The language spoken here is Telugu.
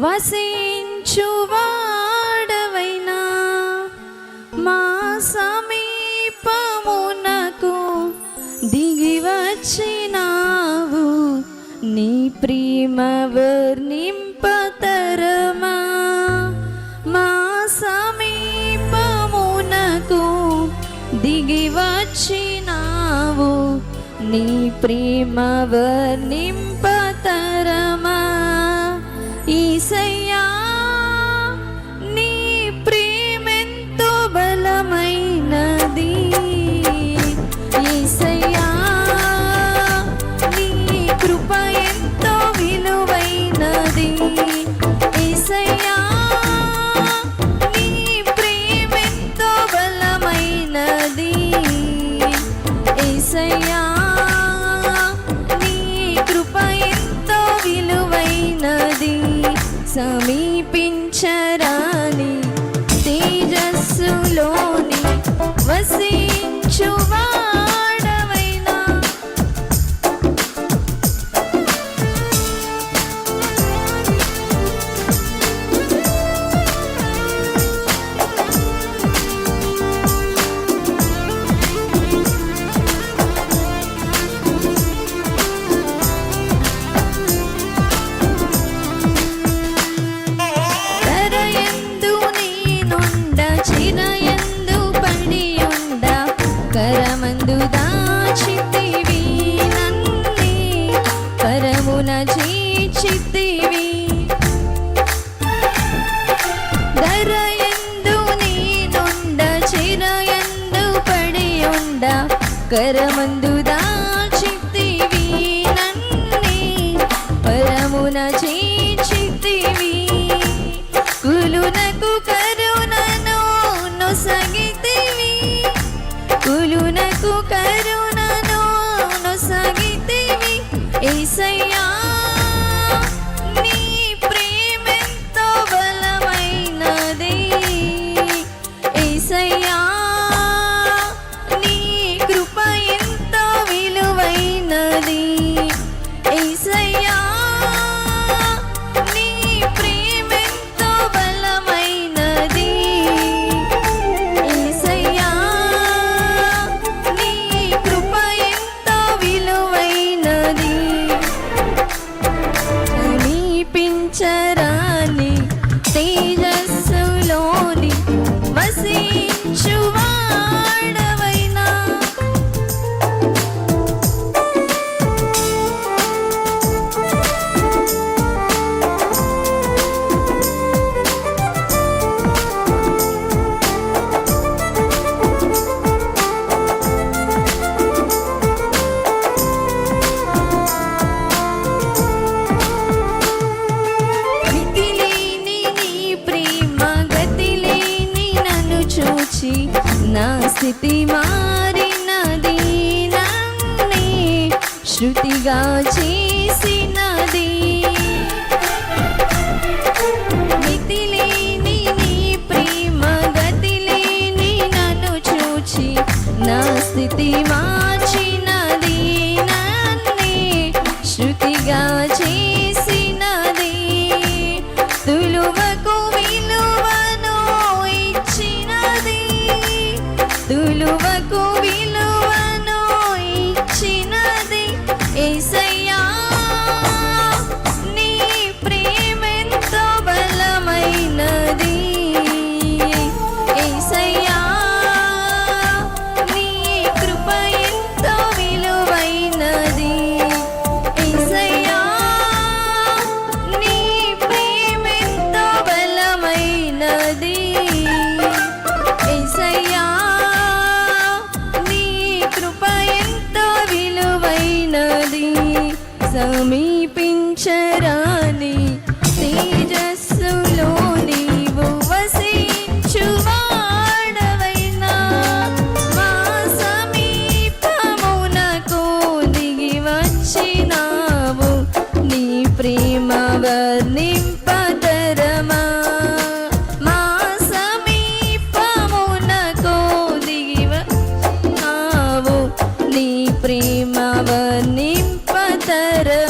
వసించువాడవైనా మా సమీపమునకు దిగి వచ్చినావు. నీ ప్రేమ వర్ణింపతరమా. మా సమీపమునకు దిగి వచ్చినావు. నీ ప్రేమ వర్ణింపతరమా. యేసయ్యా నీ ప్రేమెంతో బలమైనది. యేసయ్యా నీ కృప ఎంతో విలువైనది. యేసయ్యా నీ ప్రేమెంతో బలమైనది. యేసయ్యా నీ కృప ఎంతో విలువైనది. సమీపించరాని తేజస్సులోని వసించువాడవైనా కరమందు దాచితివి నన్నే కరమున చేర్చితివి. ధరయందు నేనుండ చిరయందు పడి ఉండ కరమందు దాచితివి నన్నే పరమున చేర్చితివి. కులునకు కరుణను నొసగితివి. కులునకు కరుణను నొసగితివి. యేసయ్యా నీ ప్రేమెంతో బలమైనది. యేసయ్యా నీ కృప ఎంతో విలువైనది. యేసయ్యా నీ ప్రేమెంతో బలమైనది. యేసయ్యా నీ కృప ఎంతో విలువైనది. సమీపించరాని తేజస్సులోని వసించువాడవైనా నా స్థితి మారినది. నన్నే శృతిగా చేసినది. మితిలేని నీ ప్రేమ గతిలేని నన్ను చూచి నా స్థితి మార్చినది. నన్నే శృతిగా చేసినది. తులువకు విలువను ఇచ్చినది. తులువకు విలువను ఇచ్చినది. యేసయ్యా నీ ప్రేమెంతో బలమైనది. యేసయ్యా నీ కృప ఎంతో విలువైనది. యేసయ్యా నీ ప్రేమెంతో బలమైనది. యేసయ్యా నీ కృప ఎంతో విలువైనది. సమీపించరాని తేజస్సులో నీవు వసించువాడవైనా మా సమీపమునకు దిగి వచ్చినావు. నీ ప్రేమ వర్ణింపతరమా. మా సమీపమునకు దిగి వచ్చినావు. నీ ప్రేమ వర్ణింపతరమా.